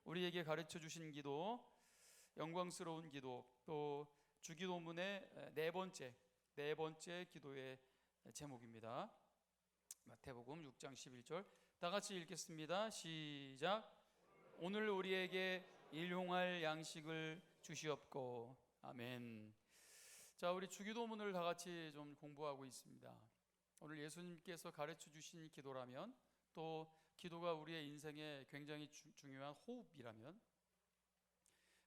우리에게 가르쳐 주신 기도, 영광스러운 기도, 또 주기도문의 네 번째 기도의 제목입니다. 마태복음 6장 11절 다 같이 읽겠습니다. 시작. 오늘 우리에게 일용할 양식을 주시옵고. 아멘. 자, 우리 주기도문을 다 같이 좀 공부하고 있습니다. 오늘 예수님께서 가르쳐 주신 기도라면, 또 기도가 우리의 인생에 굉장히 중요한 호흡이라면,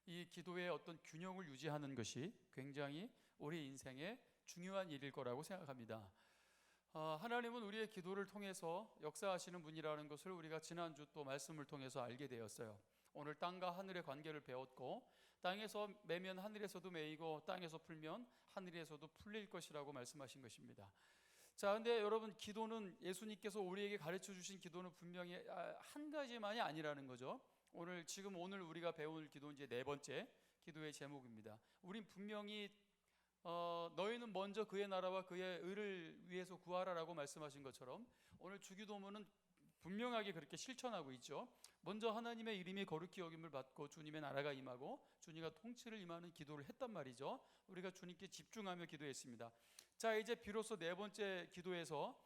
이 기도의 어떤 균형을 유지하는 것이 굉장히 우리 인생에 중요한 일일 거라고 생각합니다. 하나님은 우리의 기도를 통해서 역사하시는 분이라는 것을 우리가 지난주 또 말씀을 통해서 알게 되었어요. 오늘 땅과 하늘의 관계를 배웠고, 땅에서 매면 하늘에서도 매이고 땅에서 풀면 하늘에서도 풀릴 것이라고 말씀하신 것입니다. 자, 근데 여러분, 기도는, 예수님께서 우리에게 가르쳐 주신 기도는 분명히 한 가지만이 아니라는 거죠. 오늘 우리가 배울 기도는 이제 네 번째 기도의 제목입니다. 우린 분명히 너희는 먼저 그의 나라와 그의 의를 위해서 구하라라고 말씀하신 것처럼 오늘 주기도문은 분명하게 그렇게 실천하고 있죠. 먼저 하나님의 이름이 거룩히 여김을 받고 주님의 나라가 임하고 주님과 통치를 임하는 기도를 했단 말이죠. 우리가 주님께 집중하며 기도했습니다. 자, 이제 비로소 네 번째 기도에서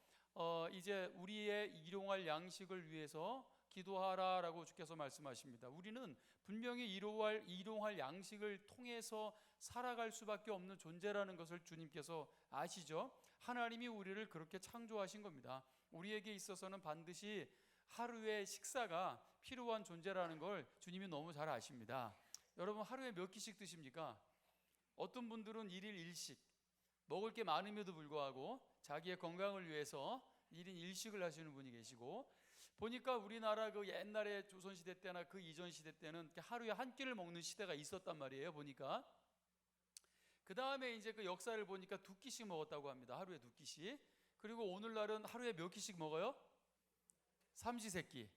이제 우리의 일용할 양식을 위해서 기도하라라고 주께서 말씀하십니다. 우리는 분명히 일용할 양식을 통해서 살아갈 수밖에 없는 존재라는 것을 주님께서 아시죠? 하나님이 우리를 그렇게 창조하신 겁니다. 우리에게 있어서는 반드시 하루의 식사가 필요한 존재라는 걸 주님이 너무 잘 아십니다. 여러분, 하루에 몇 끼씩 드십니까? 어떤 분들은 1일 1식, 먹을 게 많음에도 불구하고 자기의 건강을 위해서 1인 1식을 하시는 분이 계시고, 보니까 우리나라 그 옛날에 조선시대 때나 그 이전 시대 때는 하루에 한 끼를 먹는 시대가 있었단 말이에요. 보니까 그 다음에 이제 그 역사를 보니까 2끼씩 먹었다고 합니다. 하루에 2끼씩. 그리고 오늘날은 하루에 몇 끼씩 먹어요? 삼시세끼를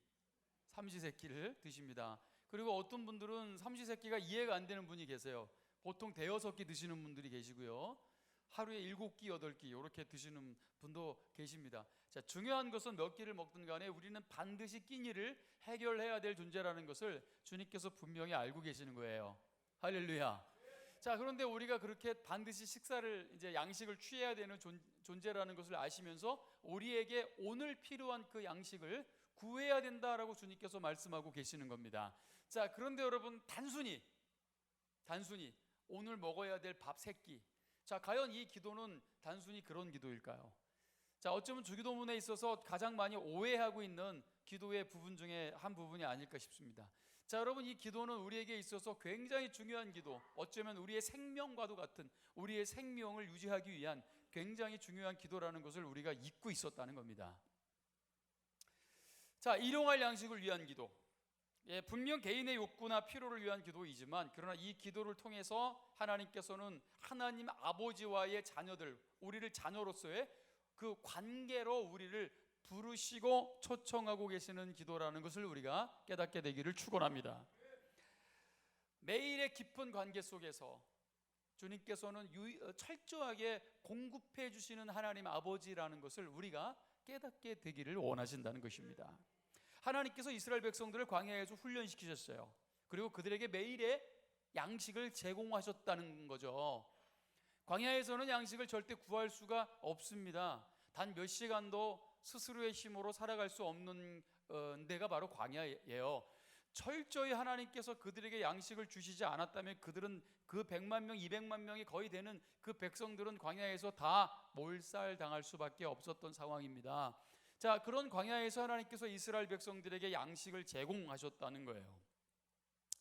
드십니다. 그리고 어떤 분들은 삼시세끼가 이해가 안 되는 분이 계세요. 보통 대여섯 끼 드시는 분들이 계시고요, 하루에 7끼, 8끼 이렇게 드시는 분도 계십니다. 자, 중요한 것은 몇 끼를 먹든 간에 우리는 반드시 끼니를 해결해야 될 존재라는 것을 주님께서 분명히 알고 계시는 거예요. 할렐루야. 자, 그런데 우리가 그렇게 반드시 이제 양식을 취해야 되는 존재라는 것을 아시면서 우리에게 오늘 필요한 그 양식을 구해야 된다라고 주님께서 말씀하고 계시는 겁니다. 자, 그런데 여러분, 단순히 오늘 먹어야 될 밥 3끼, 자, 과연 이 기도는 단순히 그런 기도일까요? 자, 어쩌면 주기도문에 있어서 가장 많이 오해하고 있는 기도의 부분 중에 한 부분이 아닐까 싶습니다. 자, 여러분, 이 기도는 우리에게 있어서 굉장히 중요한 기도, 어쩌면 우리의 생명과도 같은, 우리의 생명을 유지하기 위한 굉장히 중요한 기도라는 것을 우리가 잊고 있었다는 겁니다. 자, 일용할 양식을 위한 기도, 분명 개인의 욕구나 필요를 위한 기도이지만, 그러나 이 기도를 통해서 하나님께서는 하나님 아버지와의 자녀들, 우리를 자녀로서의 그 관계로 우리를 부르시고 초청하고 계시는 기도라는 것을 우리가 깨닫게 되기를 축원합니다. 매일의 깊은 관계 속에서 주님께서는 철저하게 공급해 주시는 하나님 아버지라는 것을 우리가 깨닫게 되기를 원하신다는 것입니다. 하나님께서 이스라엘 백성들을 광야에서 훈련시키셨어요. 그리고 그들에게 매일의 양식을 제공하셨다는 거죠. 광야에서는 양식을 절대 구할 수가 없습니다. 단 몇 시간도 스스로의 힘으로 살아갈 수 없는 데가 바로 광야예요. 철저히 하나님께서 그들에게 양식을 주시지 않았다면 그들은 그 100만 명, 200만 명이 거의 되는 그 백성들은 광야에서 다 몰살당할 수밖에 없었던 상황입니다. 자, 그런 광야에서 하나님께서 이스라엘 백성들에게 양식을 제공하셨다는 거예요.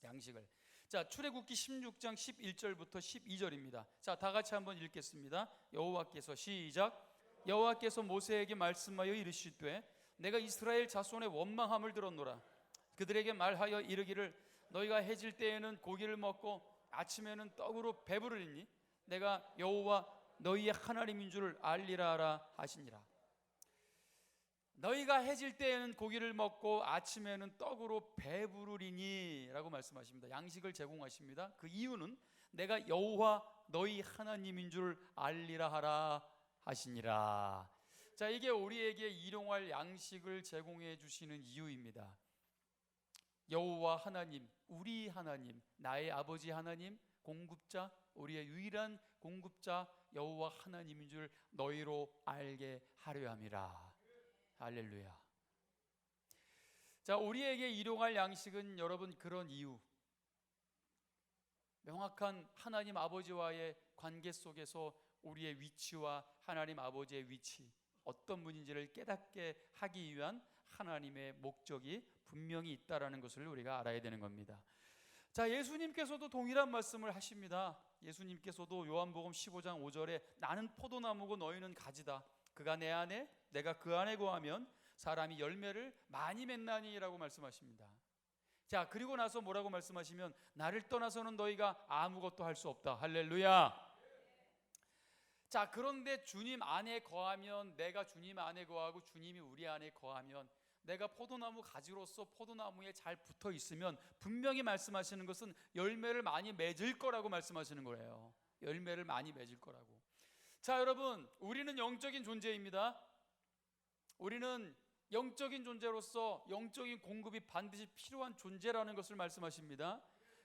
양식을. 자, 출애굽기 16장 11절부터 12절입니다. 자, 다 같이 한번 읽겠습니다. 여호와께서, 시작. 여호와께서 모세에게 말씀하여 이르시되, 내가 이스라엘 자손의 원망함을 들었노라. 그들에게 말하여 이르기를, 너희가 해질 때에는 고기를 먹고 아침에는 떡으로 배부르리니 내가 여호와 너희의 하나님인 줄을 알리라 하라 하시니라. 너희가 해질 때에는 고기를 먹고 아침에는 떡으로 배부르리니 라고 말씀하십니다. 양식을 제공하십니다. 그 이유는 내가 여호와 너희 하나님인 줄 알리라 하라 하시니라. 자, 이게 우리에게 일용할 양식을 제공해 주시는 이유입니다. 여호와 하나님, 우리 하나님, 나의 아버지 하나님, 공급자, 우리의 유일한 공급자 여호와 하나님인 줄 너희로 알게 하려 함이라. 할렐루야. 자, 우리에게 일용할 양식은 여러분 그런 이유, 명확한 하나님 아버지와의 관계 속에서 우리의 위치와 하나님 아버지의 위치, 어떤 분인지를 깨닫게 하기 위한 하나님의 목적이 분명히 있다라는 것을 우리가 알아야 되는 겁니다. 자, 예수님께서도 동일한 말씀을 하십니다. 예수님께서도 요한복음 15장 5절에 나는 포도나무고 너희는 가지다. 그가 내 안에 내가 그 안에 거하면 사람이 열매를 많이 맺나니라고 말씀하십니다. 자, 그리고 나서 뭐라고 말씀하시면 나를 떠나서는 너희가 아무것도 할 수 없다. 할렐루야. 자, 그런데 주님 안에 거하면, 내가 주님 안에 거하고 주님이 우리 안에 거하면, 내가 포도나무 가지로서 포도나무에 잘 붙어 있으면 분명히 말씀하시는 것은 열매를 많이 맺을 거라고 말씀하시는 거예요. 열매를 많이 맺을 거라고. 자, 여러분, 우리는 영적인 존재입니다. 우리는 영적인 존재로서 영적인 공급이 반드시 필요한 존재라는 것을 말씀하십니다.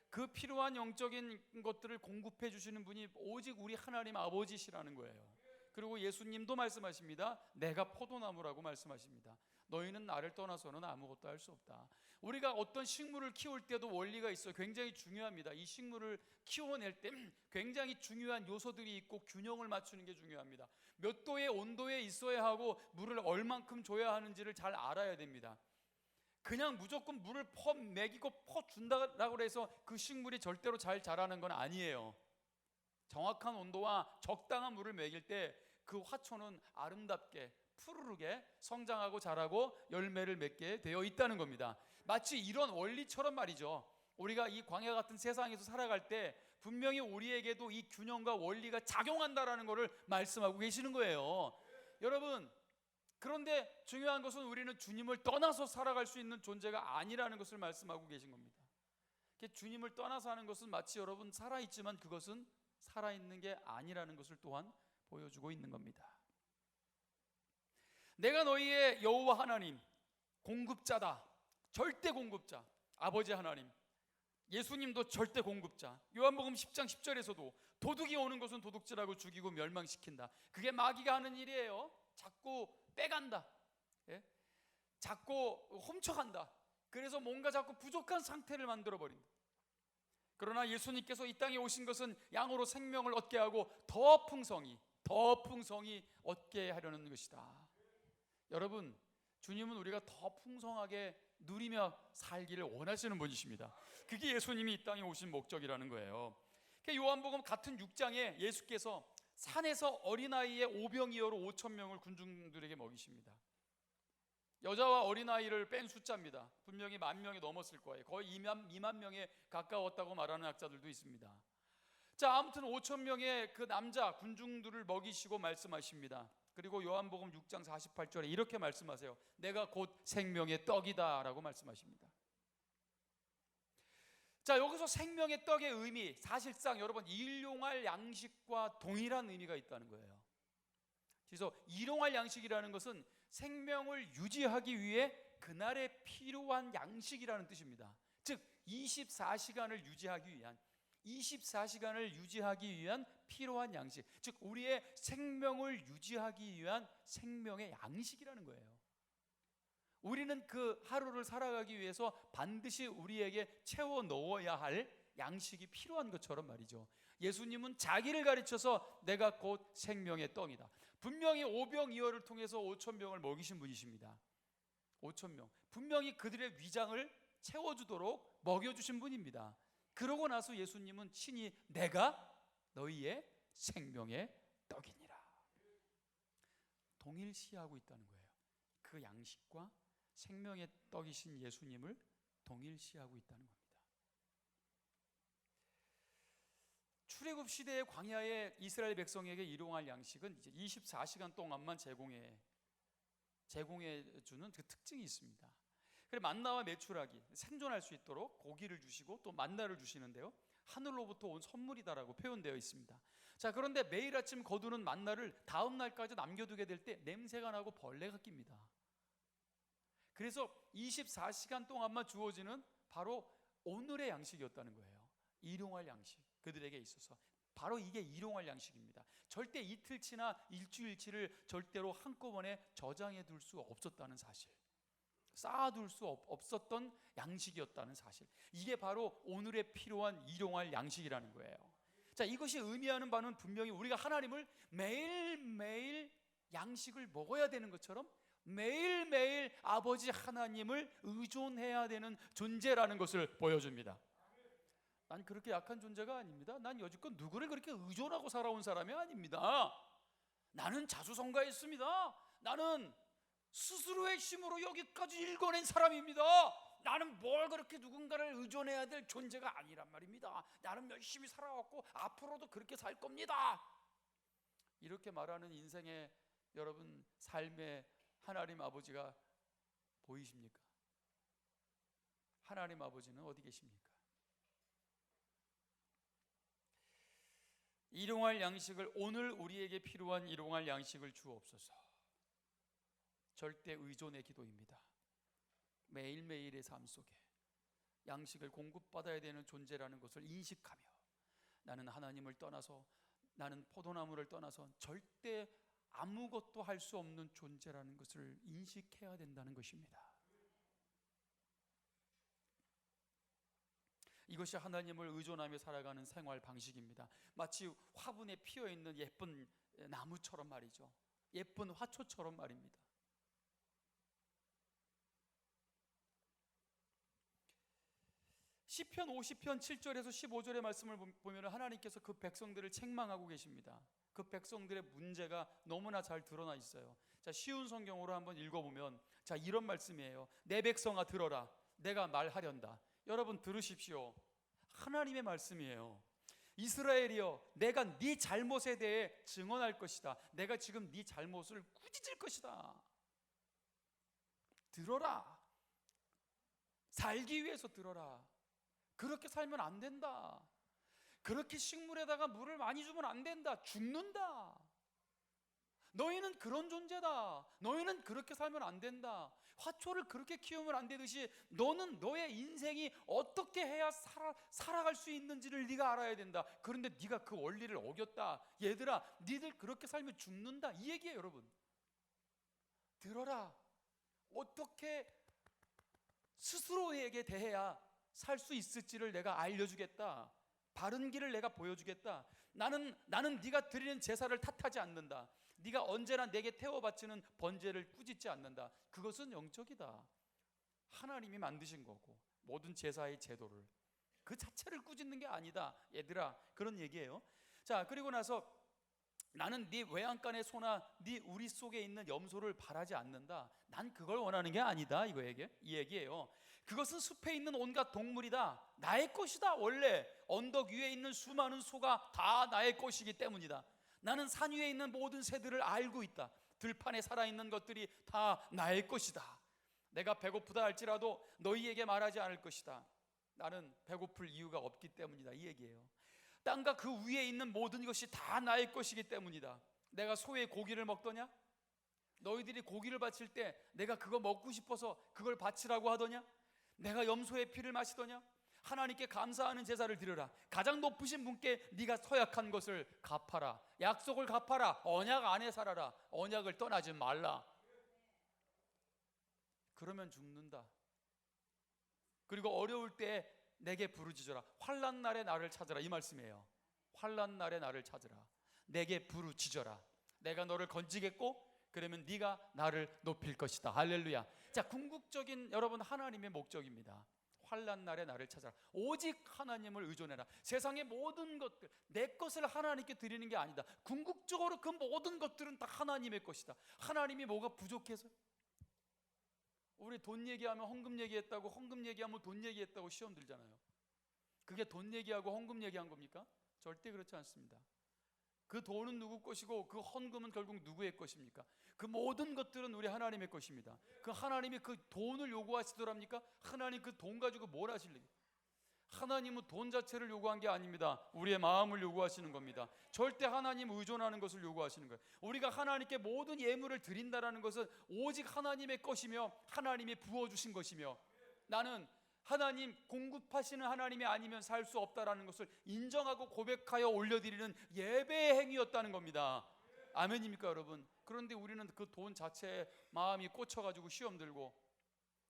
그 필요한 영적인 것들을 공급해 주시는 분이 오직 우리 하나님 아버지시라는 거예요. 그리고 예수님도 말씀하십니다. 내가 포도나무라고 말씀하십니다. 너희는 나를 떠나서는 아무것도 할 수 없다. 우리가 어떤 식물을 키울 때도 원리가 있어요. 굉장히 중요합니다. 이 식물을 키워낼 때 굉장히 중요한 요소들이 있고 균형을 맞추는 게 중요합니다. 몇 도의 온도에 있어야 하고 물을 얼만큼 줘야 하는지를 잘 알아야 됩니다. 그냥 무조건 물을 먹이고 퍼준다라고 해서 그 식물이 절대로 잘 자라는 건 아니에요. 정확한 온도와 적당한 물을 먹일 때 그 화초는 아름답게 푸르르게 성장하고 자라고 열매를 맺게 되어 있다는 겁니다. 마치 이런 원리처럼 말이죠. 우리가 이 광야 같은 세상에서 살아갈 때 분명히 우리에게도 이 균형과 원리가 작용한다라는 것을 말씀하고 계시는 거예요. 여러분, 그런데 중요한 것은 우리는 주님을 떠나서 살아갈 수 있는 존재가 아니라는 것을 말씀하고 계신 겁니다. 주님을 떠나서 하는 것은 마치 여러분 살아있지만 그것은 살아있는 게 아니라는 것을 또한 보여주고 있는 겁니다. 내가 너희의 여호와 하나님, 공급자다. 절대 공급자, 아버지 하나님. 예수님도 절대 공급자. 요한복음 10장 10절에서도 도둑이 오는 것은 도둑질하고 죽이고 멸망시킨다. 그게 마귀가 하는 일이에요. 자꾸 빼간다. 예? 자꾸 훔쳐간다. 그래서 뭔가 자꾸 부족한 상태를 만들어버린다. 그러나 예수님께서 이 땅에 오신 것은 양으로 생명을 얻게 하고 더 풍성히 얻게 하려는 것이다. 여러분, 주님은 우리가 더 풍성하게 누리며 살기를 원하시는 분이십니다. 그게 예수님이 이 땅에 오신 목적이라는 거예요. 요한복음 같은 6장에 예수께서 산에서 어린아이의 오병이어로 5천 명을 군중들에게 먹이십니다. 여자와 어린아이를 뺀 숫자입니다. 분명히 10,000명이 넘었을 거예요. 거의 2만 명에 가까웠다고 말하는 학자들도 있습니다. 자, 아무튼 5천 명의 그 남자 군중들을 먹이시고 말씀하십니다. 그리고 요한복음 6장 48절에 이렇게 말씀하세요. 내가 곧 생명의 떡이다 라고 말씀하십니다. 자, 여기서 생명의 떡의 의미, 사실상 여러분 일용할 양식과 동일한 의미가 있다는 거예요. 그래서 일용할 양식이라는 것은 생명을 유지하기 위해 그날에 필요한 양식이라는 뜻입니다. 즉 24시간을 유지하기 위한 필요한 양식, 즉 우리의 생명을 유지하기 위한 생명의 양식이라는 거예요. 우리는 그 하루를 살아가기 위해서 반드시 우리에게 채워 넣어야 할 양식이 필요한 것처럼 말이죠. 예수님은 자기를 가르쳐서 내가 곧 생명의 떡이다. 분명히 오병이어를 통해서 5천 명을 먹이신 분이십니다. 5천 명, 분명히 그들의 위장을 채워주도록 먹여주신 분입니다. 그러고 나서 예수님은 친히 내가 너희의 생명의 떡이니라 동일시하고 있다는 거예요. 그 양식과 생명의 떡이신 예수님을 동일시하고 있다는 겁니다. 출애굽 시대의 광야의 이스라엘 백성에게 일용할 양식은 이제 24시간 동안만 제공해 주는 그 특징이 있습니다. 그래서 만나와 메추라기, 생존할 수 있도록 고기를 주시고 또 만나를 주시는데요, 하늘로부터 온 선물이다라고 표현되어 있습니다. 자, 그런데 매일 아침 거두는 만나를 다음 날까지 남겨두게 될 때 냄새가 나고 벌레가 낍니다. 그래서 24시간 동안만 주어지는 바로 오늘의 양식이었다는 거예요. 일용할 양식, 그들에게 있어서 바로 이게 일용할 양식입니다. 절대 이틀치나 일주일치를 절대로 한꺼번에 저장해 둘 수 없었다는 사실, 쌓아둘 수 없었던 양식이었다는 사실, 이게 바로 오늘에 필요한 일용할 양식이라는 거예요. 자, 이것이 의미하는 바는 분명히 우리가 하나님을 매일매일 양식을 먹어야 되는 것처럼 매일매일 아버지 하나님을 의존해야 되는 존재라는 것을 보여줍니다. 난 그렇게 약한 존재가 아닙니다. 난 여지껏 누구를 그렇게 의존하고 살아온 사람이 아닙니다. 나는 자수성가했습니다. 나는 스스로의 힘으로 여기까지 읽어낸 사람입니다. 나는 뭘 그렇게 누군가를 의존해야 될 존재가 아니란 말입니다. 나는 열심히 살아왔고 앞으로도 그렇게 살 겁니다. 이렇게 말하는 인생의 여러분 삶의 하나님 아버지가 보이십니까? 하나님 아버지는 어디 계십니까? 일용할 양식을, 오늘 우리에게 필요한 일용할 양식을 주옵소서. 절대 의존의 기도입니다. 매일매일의 삶 속에 양식을 공급받아야 되는 존재라는 것을 인식하며 나는 하나님을 떠나서, 나는 포도나무를 떠나서 절대 아무것도 할 수 없는 존재라는 것을 인식해야 된다는 것입니다. 이것이 하나님을 의존하며 살아가는 생활 방식입니다. 마치 화분에 피어있는 예쁜 나무처럼 말이죠. 예쁜 화초처럼 말입니다. 시편 50편 7절에서 15절의 말씀을 보면 하나님께서 그 백성들을 책망하고 계십니다. 그 백성들의 문제가 너무나 잘 드러나 있어요. 자, 쉬운 성경으로 한번 읽어보면, 자, 이런 말씀이에요. 내 백성아 들어라, 내가 말하련다. 여러분 들으십시오. 하나님의 말씀이에요. 이스라엘이여, 내가 네 잘못에 대해 증언할 것이다. 내가 지금 네 잘못을 꾸짖을 것이다. 들어라. 살기 위해서 들어라. 그렇게 살면 안 된다. 그렇게 식물에다가 물을 많이 주면 안 된다. 죽는다. 너희는 그런 존재다. 너희는 그렇게 살면 안 된다. 화초를 그렇게 키우면 안 되듯이 너는 너의 인생이 어떻게 해야 살아갈 수 있는지를 네가 알아야 된다. 그런데 네가 그 원리를 어겼다. 얘들아, 니들 그렇게 살면 죽는다. 이 얘기예요, 여러분. 들어라. 어떻게 스스로에게 대해야 살 수 있을지를 내가 알려주겠다. 바른 길을 내가 보여주겠다. 나는 네가 드리는 제사를 탓하지 않는다. 네가 언제나 내게 태워 바치는 번제를 꾸짖지 않는다. 그것은 영적이다. 하나님이 만드신 거고 모든 제사의 제도를, 그 자체를 꾸짖는 게 아니다. 얘들아, 그런 얘기예요. 자, 그리고 나서 나는 네 외양간의 소나 네 우리 속에 있는 염소를 바라지 않는다. 난 그걸 원하는 게 아니다. 이 얘기예요. 그것은 숲에 있는 온갖 동물이다. 나의 것이다. 원래 언덕 위에 있는 수많은 소가 다 나의 것이기 때문이다. 나는 산 위에 있는 모든 새들을 알고 있다. 들판에 살아있는 것들이 다 나의 것이다. 내가 배고프다 할지라도 너희에게 말하지 않을 것이다. 나는 배고플 이유가 없기 때문이다. 이 얘기예요. 땅과 그 위에 있는 모든 것이 다 나의 것이기 때문이다. 내가 소의 고기를 먹더냐? 너희들이 고기를 바칠 때 내가 그거 먹고 싶어서 그걸 바치라고 하더냐? 내가 염소의 피를 마시더냐? 하나님께 감사하는 제사를 드려라. 가장 높으신 분께 네가 서약한 것을 갚아라. 약속을 갚아라. 언약 안에 살아라. 언약을 떠나지 말라. 그러면 죽는다. 그리고 어려울 때 내게 부르짖어라. 환난 날에 나를 찾으라. 이 말씀이에요. 환난 날에 나를 찾으라. 내게 부르짖어라. 내가 너를 건지겠고 그러면 네가 나를 높일 것이다. 할렐루야. 자, 궁극적인 여러분 하나님의 목적입니다. 환난 날에 나를 찾아라. 오직 하나님을 의존해라. 세상의 모든 것들, 내 것을 하나님께 드리는 게 아니다. 궁극적으로 그 모든 것들은 다 하나님의 것이다. 하나님이 뭐가 부족해서? 우리 돈 얘기하면 헌금 얘기했다고, 헌금 얘기하면 돈 얘기했다고 시험 들잖아요. 그게 돈 얘기하고 헌금 얘기한 겁니까? 절대 그렇지 않습니다. 그 돈은 누구 것이고 그 헌금은 결국 누구의 것입니까? 그 모든 것들은 우리 하나님의 것입니다. 그 하나님이 그 돈을 요구하시더랍니까? 하나님 그 돈 가지고 뭘 하실래요? 하나님은 돈 자체를 요구한 게 아닙니다. 우리의 마음을 요구하시는 겁니다. 절대 하나님 의존하는 것을 요구하시는 거예요. 우리가 하나님께 모든 예물을 드린다라는 것은 오직 하나님의 것이며 하나님이 부어주신 것이며, 나는 하나님 공급하시는 하나님이 아니면 살 수 없다라는 것을 인정하고 고백하여 올려드리는 예배의 행위였다는 겁니다. 아멘입니까 여러분? 그런데 우리는 그 돈 자체에 마음이 꽂혀가지고 시험 들고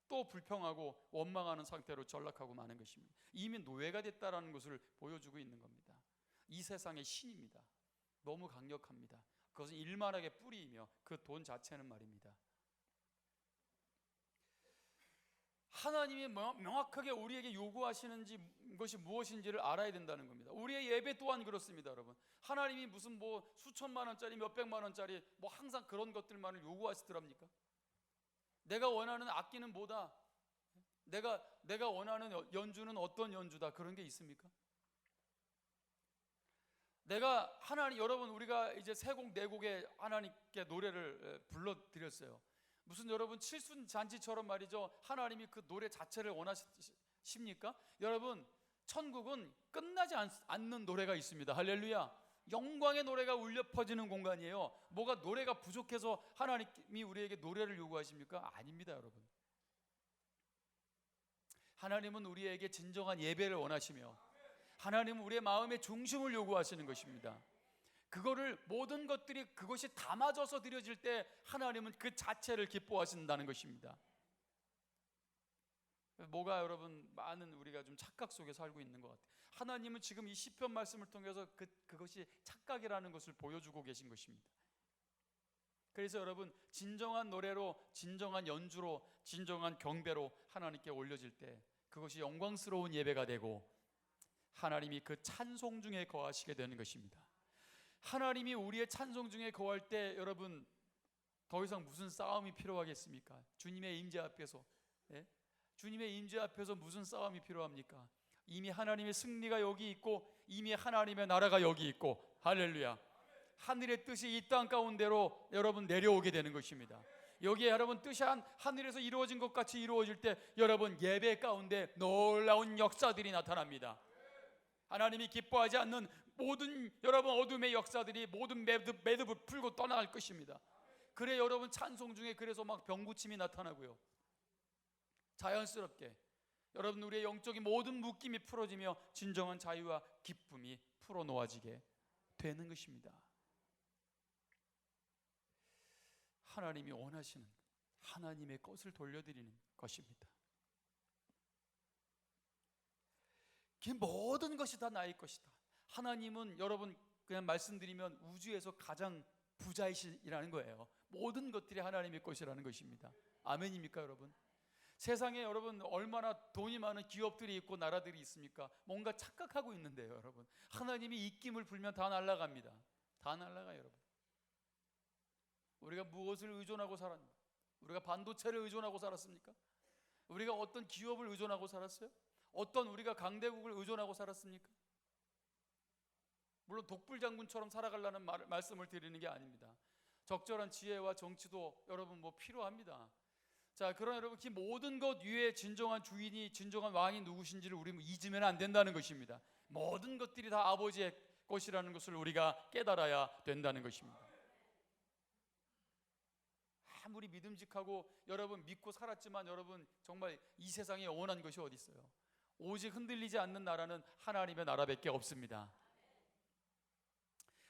또 불평하고 원망하는 상태로 전락하고 마는 것입니다. 이미 노예가 됐다라는 것을 보여주고 있는 겁니다. 이 세상의 신입니다. 너무 강력합니다. 그것은 일만하게 뿌리이며 그 돈 자체는 말입니다. 하나님이 명확하게 우리에게 요구하시는 것이 무엇인지를 알아야 된다는 겁니다. 우리의 예배 또한 그렇습니다, 여러분. 하나님이 무슨 수천만 원짜리 몇백만 원짜리 항상 그런 것들만을 요구하시더랍니까? 내가 원하는 악기는 뭐다? 내가 원하는 연주는 어떤 연주다? 그런 게 있습니까? 여러분 우리가 이제 세 곡 네 곡의 하나님께 노래를 불러드렸어요. 무슨 여러분 칠순 잔치처럼 말이죠. 하나님이 그 노래 자체를 원하십니까? 여러분 천국은 끝나지 않는 노래가 있습니다. 할렐루야. 영광의 노래가 울려 퍼지는 공간이에요. 뭐가 노래가 부족해서 하나님이 우리에게 노래를 요구하십니까? 아닙니다, 여러분. 하나님은 우리에게 진정한 예배를 원하시며 하나님은 우리의 마음의 중심을 요구하시는 것입니다. 그거를 모든 것들이 그것이 담아져서 드려질 때 하나님은 그 자체를 기뻐하신다는 것입니다. 뭐가 여러분 많은 우리가 좀 착각 속에 살고 있는 것 같아요. 하나님은 지금 이 시편 말씀을 통해서 그것이 착각이라는 것을 보여주고 계신 것입니다. 그래서 여러분 진정한 노래로, 진정한 연주로, 진정한 경배로 하나님께 올려질 때 그것이 영광스러운 예배가 되고 하나님이 그 찬송 중에 거하시게 되는 것입니다. 하나님이 우리의 찬송 중에 거할 때 여러분 더 이상 무슨 싸움이 필요하겠습니까? 주님의 임재 앞에서 주님의 임재 앞에서 무슨 싸움이 필요합니까? 이미 하나님의 승리가 여기 있고 이미 하나님의 나라가 여기 있고 할렐루야. 하늘의 뜻이 이 땅 가운데로 여러분 내려오게 되는 것입니다. 여기에 여러분 뜻이 하늘에서 이루어진 것 같이 이루어질 때 여러분 예배 가운데 놀라운 역사들이 나타납니다. 하나님이 기뻐하지 않는 모든 여러분 어둠의 역사들이 모든 매듭을 풀고 떠나갈 것입니다. 그래 여러분 찬송 중에 그래서 막 병고침이 나타나고요. 자연스럽게 여러분 우리의 영적인 모든 묶임이 풀어지며 진정한 자유와 기쁨이 풀어놓아지게 되는 것입니다. 하나님이 원하시는 하나님의 것을 돌려드리는 것입니다. 그 모든 것이 다 나의 것이다. 하나님은 여러분 그냥 말씀드리면 우주에서 가장 부자이시라는 거예요. 모든 것들이 하나님의 것이라는 것입니다. 아멘입니까 여러분? 세상에 여러분 얼마나 돈이 많은 기업들이 있고 나라들이 있습니까? 뭔가 착각하고 있는데요 여러분. 하나님이 입김을 불면 다 날아갑니다. 다 날아가요 여러분. 우리가 무엇을 의존하고 살았는가? 우리가 반도체를 의존하고 살았습니까? 우리가 어떤 기업을 의존하고 살았어요? 어떤 우리가 강대국을 의존하고 살았습니까? 물론 독불장군처럼 살아가려는 말씀을 드리는 게 아닙니다. 적절한 지혜와 정치도 여러분 필요합니다. 자, 그러나 여러분 그 모든 것 위에 진정한 주인이 진정한 왕이 누구신지를 우리 잊으면 안 된다는 것입니다. 모든 것들이 다 아버지의 것이라는 것을 우리가 깨달아야 된다는 것입니다. 아무리 믿음직하고 여러분 믿고 살았지만 여러분 정말 이 세상에 영원한 것이 어디 있어요? 오직 흔들리지 않는 나라는 하나님의 나라밖에 없습니다.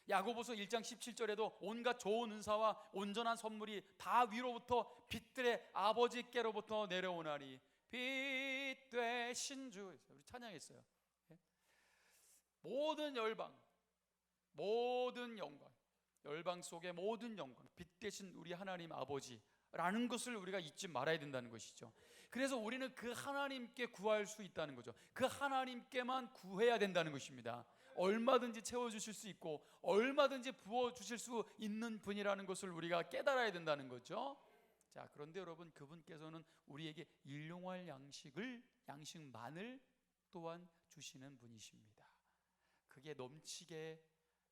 야고보서 1장 17절에도 온갖 좋은 은사와 온전한 선물이 다 위로부터 빛들의 아버지께로부터 내려오나니 빛 되신 주. 우리 찬양했어요. 모든 열방, 모든 영광, 열방 속의 모든 영광, 빛 되신 우리 하나님 아버지라는 것을 우리가 잊지 말아야 된다는 것이죠. 그래서 우리는 그 하나님께 구할 수 있다는 거죠. 그 하나님께만 구해야 된다는 것입니다. 얼마든지 채워주실 수 있고 얼마든지 부어주실 수 있는 분이라는 것을 우리가 깨달아야 된다는 거죠. 자, 그런데 여러분 그분께서는 우리에게 일용할 양식만을 또한 주시는 분이십니다. 그게 넘치게,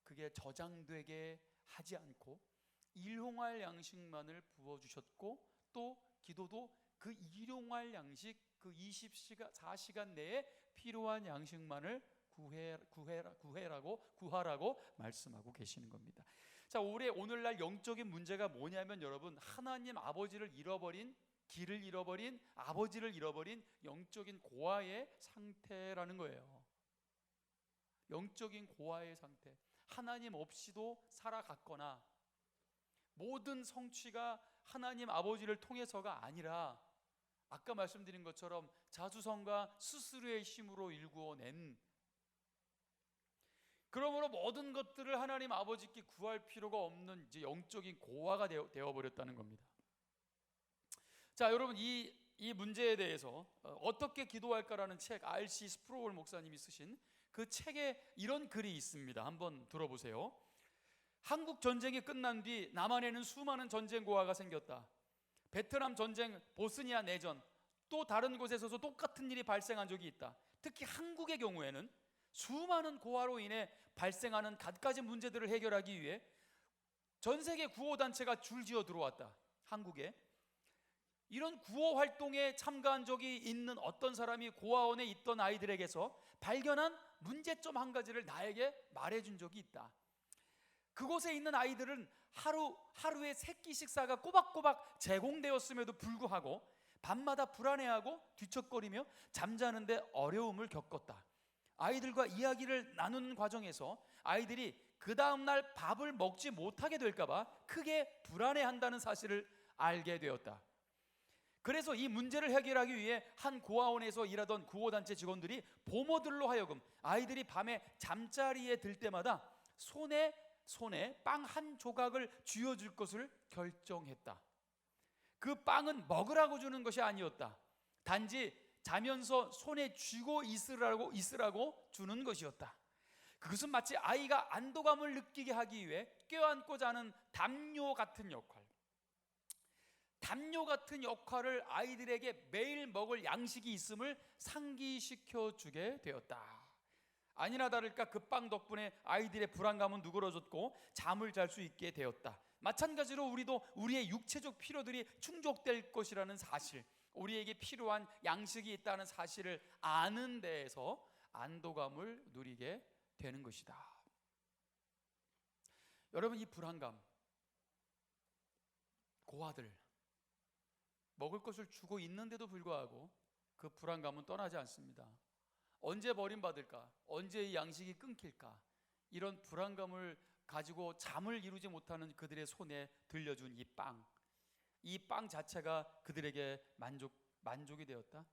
그게 저장되게 하지 않고 일용할 양식만을 부어주셨고 또 기도도 그 일용할 양식, 그 24시간 내에 필요한 양식만을 구하라고 말씀하고 계시는 겁니다. 자, 오늘날 영적인 문제가 뭐냐면 여러분 하나님 아버지를 잃어버린 길을 잃어버린, 아버지를 잃어버린 영적인 고아의 상태라는 거예요. 영적인 고아의 상태. 하나님 없이도 살아갔거나 모든 성취가 하나님 아버지를 통해서가 아니라 아까 말씀드린 것처럼 자주성과 스스로의 힘으로 일구어낸, 그러므로 모든 것들을 하나님 아버지께 구할 필요가 없는 이제 영적인 고아가 되어버렸다는 겁니다. 자, 여러분, 이 문제에 대해서 어떻게 기도할까라는 책, R.C. 스프로울 목사님이 쓰신 그 책에 이런 글이 있습니다. 한번 들어보세요. 한국 전쟁이 끝난 뒤 남한에는 수많은 전쟁 고아가 생겼다. 베트남 전쟁, 보스니아 내전, 또 다른 곳에서도 똑같은 일이 발생한 적이 있다. 특히 한국의 경우에는 수많은 고아로 인해 발생하는 갖가지 문제들을 해결하기 위해 전 세계 구호단체가 줄지어 들어왔다. 한국에 이런 구호 활동에 참가한 적이 있는 어떤 사람이 고아원에 있던 아이들에게서 발견한 문제점 한 가지를 나에게 말해준 적이 있다. 그곳에 있는 아이들은 하루에 3끼 식사가 꼬박꼬박 제공되었음에도 불구하고 밤마다 불안해하고 뒤척거리며 잠자는데 어려움을 겪었다. 아이들과 이야기를 나누는 과정에서 아이들이 그 다음날 밥을 먹지 못하게 될까봐 크게 불안해한다는 사실을 알게 되었다. 그래서 이 문제를 해결하기 위해 한 고아원에서 일하던 구호단체 직원들이 보모들로 하여금 아이들이 밤에 잠자리에 들 때마다 손에 빵 한 조각을 쥐어줄 것을 결정했다. 그 빵은 먹으라고 주는 것이 아니었다. 단지 자면서 손에 쥐고 있으라고 주는 것이었다. 그것은 마치 아이가 안도감을 느끼게 하기 위해 껴안고 자는 담요 같은 역할을 아이들에게 매일 먹을 양식이 있음을 상기시켜 주게 되었다. 아니나 다를까 그 빵 덕분에 아이들의 불안감은 누그러졌고 잠을 잘 수 있게 되었다. 마찬가지로 우리도 우리의 육체적 필요들이 충족될 것이라는 사실, 우리에게 필요한 양식이 있다는 사실을 아는 데에서 안도감을 누리게 되는 것이다. 여러분, 이 불안감, 고아들 먹을 것을 주고 있는데도 불구하고 그 불안감은 떠나지 않습니다. 언제 버림받을까? 언제 이 양식이 끊길까? 이런 불안감을 가지고 잠을 이루지 못하는 그들의 손에 들려준 이 빵 자체가 그들에게 만족이 되었다.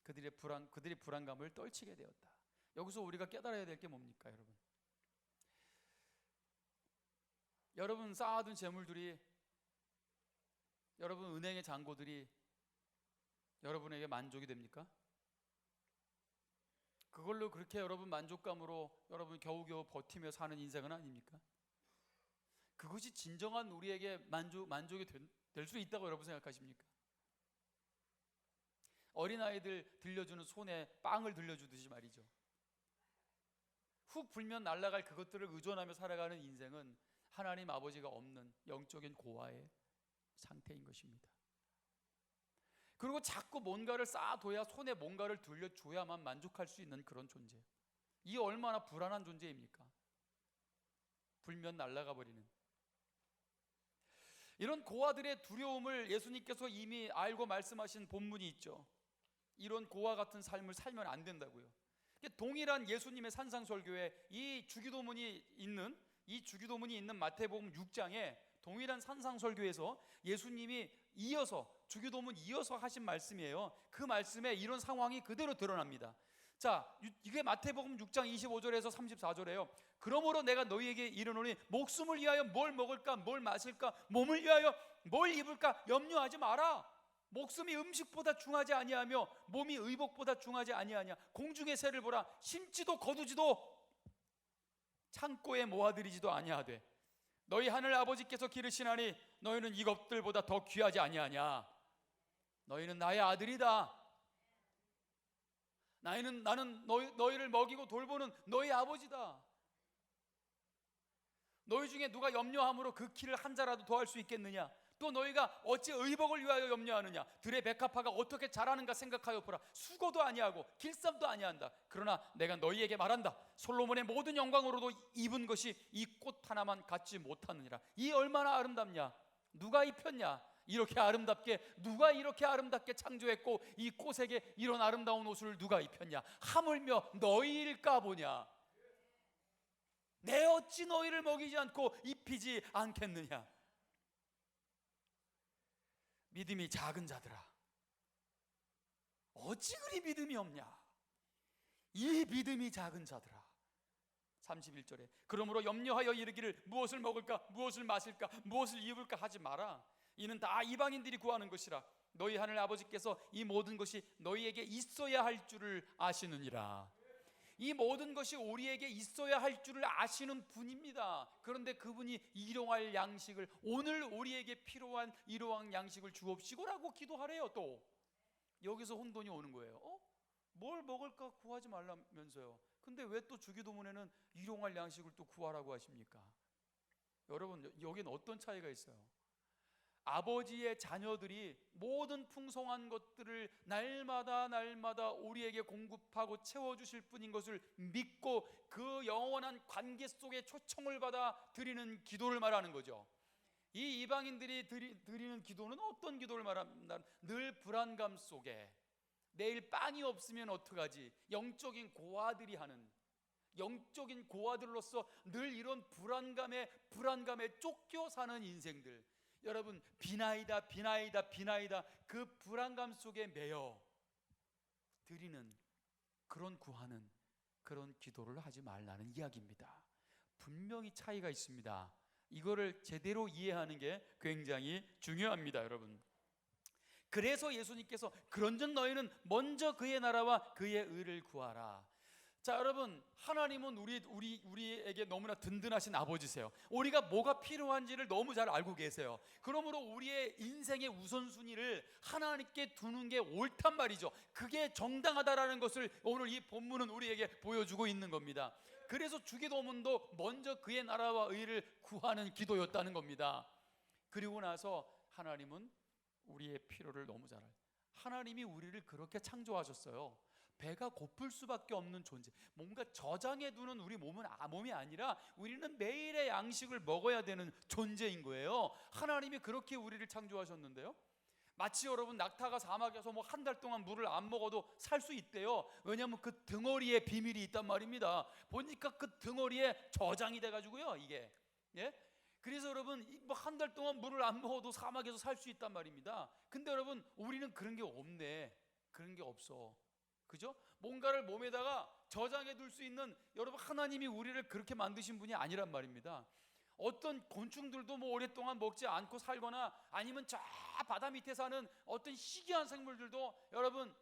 그들의 불안감을 떨치게 되었다. 여기서 우리가 깨달아야 될 게 뭡니까, 여러분? 여러분 쌓아둔 재물들이, 여러분 은행의 잔고들이 여러분에게 만족이 됩니까? 그걸로 그렇게 여러분 만족감으로 여러분 겨우겨우 버티며 사는 인생은 아닙니까? 그것이 진정한 우리에게 만족이 될 수 있다고 여러분 생각하십니까? 어린아이들 들려주는 손에 빵을 들려주듯이 말이죠. 훅 불면 날아갈 그것들을 의존하며 살아가는 인생은 하나님 아버지가 없는 영적인 고아의 상태인 것입니다. 그리고 자꾸 뭔가를 쌓아둬야, 손에 뭔가를 들려줘야만 만족할 수 있는 그런 존재. 이 얼마나 불안한 존재입니까? 불면 날아가 버리는. 이런 고아들의 두려움을 예수님께서 이미 알고 말씀하신 본문이 있죠. 이런 고아 같은 삶을 살면 안 된다고요. 동일한 예수님의 산상설교에 이 주기도문이 있는 마태복음 6장에 동일한 산상설교에서 예수님이 주기도문 이어서 하신 말씀이에요. 그 말씀에 이런 상황이 그대로 드러납니다. 자, 이게 마태복음 6장 25절에서 34절이에요. 그러므로 내가 너희에게 이르노니 목숨을 위하여 뭘 먹을까, 뭘 마실까, 몸을 위하여 뭘 입을까 염려하지 마라. 목숨이 음식보다 중하지 아니하며 몸이 의복보다 중하지 아니하냐. 공중의 새를 보라. 심지도 거두지도 창고에 모아들이지도 아니하되 너희 하늘 아버지께서 기르시나니 너희는 이것들보다 더 귀하지 아니하냐. 너희는 나의 아들이다. 나는 너희를 먹이고 돌보는 너희 아버지다. 너희 중에 누가 염려함으로 그 키를 한 자라도 더할 수 있겠느냐. 또 너희가 어찌 의복을 위하여 염려하느냐. 들의 백합화가 어떻게 자라는가 생각하여 보라. 수고도 아니하고 길쌈도 아니한다. 그러나 내가 너희에게 말한다. 솔로몬의 모든 영광으로도 입은 것이 이 꽃 하나만 갖지 못하느니라. 이 얼마나 아름답냐. 누가 입혔냐. 이렇게 아름답게, 누가 이렇게 아름답게 창조했고 이 꽃에게 이런 아름다운 옷을 누가 입혔냐? 하물며 너희일까 보냐? 내 어찌 너희를 먹이지 않고 입히지 않겠느냐? 믿음이 작은 자들아, 어찌 그리 믿음이 없냐? 이 믿음이 작은 자들아. 31절에 그러므로 염려하여 이르기를 무엇을 먹을까, 무엇을 마실까, 무엇을 입을까 하지 마라. 이는 다 이방인들이 구하는 것이라. 너희 하늘 아버지께서 이 모든 것이 너희에게 있어야 할 줄을 아시느니라. 이 모든 것이 우리에게 있어야 할 줄을 아시는 분입니다. 그런데 그분이 일용할 양식을, 오늘 우리에게 필요한 일용할 양식을 주옵시고라고 기도하래요. 또 여기서 혼돈이 오는 거예요. 뭘 먹을까 구하지 말라면서요. 근데 왜 또 주기도문에는 일용할 양식을 또 구하라고 하십니까? 여러분, 여기는 어떤 차이가 있어요? 아버지의 자녀들이 모든 풍성한 것들을 날마다 우리에게 공급하고 채워주실 분인 것을 믿고 그 영원한 관계 속에 초청을 받아 드리는 기도를 말하는 거죠. 이 이방인들이 드리는 기도는 어떤 기도를 말합니다. 늘 불안감 속에 내일 빵이 없으면 어떡하지? 영적인 고아들이 하는, 영적인 고아들로서 늘 이런 불안감에 쫓겨 사는 인생들. 여러분, 비나이다 그 불안감 속에 매여 드리는, 그런 구하는 그런 기도를 하지 말라는 이야기입니다. 분명히 차이가 있습니다. 이거를 제대로 이해하는 게 굉장히 중요합니다, 여러분. 그래서 예수님께서 그런즉 너희는 먼저 그의 나라와 그의 의를 구하라. 자, 여러분, 하나님은 우리에게 너무나 든든하신 아버지세요. 우리가 뭐가 필요한지를 너무 잘 알고 계세요. 그러므로 우리의 인생의 우선순위를 하나님께 두는 게 옳단 말이죠. 그게 정당하다라는 것을 오늘 이 본문은 우리에게 보여주고 있는 겁니다. 그래서 주기도문도 먼저 그의 나라와 의를 구하는 기도였다는 겁니다. 그리고 나서 하나님은 우리의 필요를 너무 잘 알아요. 하나님이 우리를 그렇게 창조하셨어요. 배가 고플 수밖에 없는 존재, 뭔가 저장해 두는 우리 몸이 아니라 우리는 매일의 양식을 먹어야 되는 존재인 거예요. 하나님이 그렇게 우리를 창조하셨는데요, 마치 여러분 낙타가 사막에서 뭐 한 달 동안 물을 안 먹어도 살 수 있대요. 왜냐하면 그 덩어리에 비밀이 있단 말입니다. 보니까 그 덩어리에 저장이 돼가지고요, 이게. 예? 그래서 여러분, 뭐 한 달 동안 물을 안 먹어도 사막에서 살 수 있단 말입니다. 근데 여러분, 우리는 그런 게 없네. 그런 게 없어. 그죠? 뭔가를 몸에다가 저장해 둘 수 있는, 여러분, 하나님이 우리를 그렇게 만드신 분이 아니란 말입니다. 어떤 곤충들도 뭐 오랫동안 먹지 않고 살거나 아니면 저 바다 밑에 사는 어떤 희귀한 생물들도 여러분,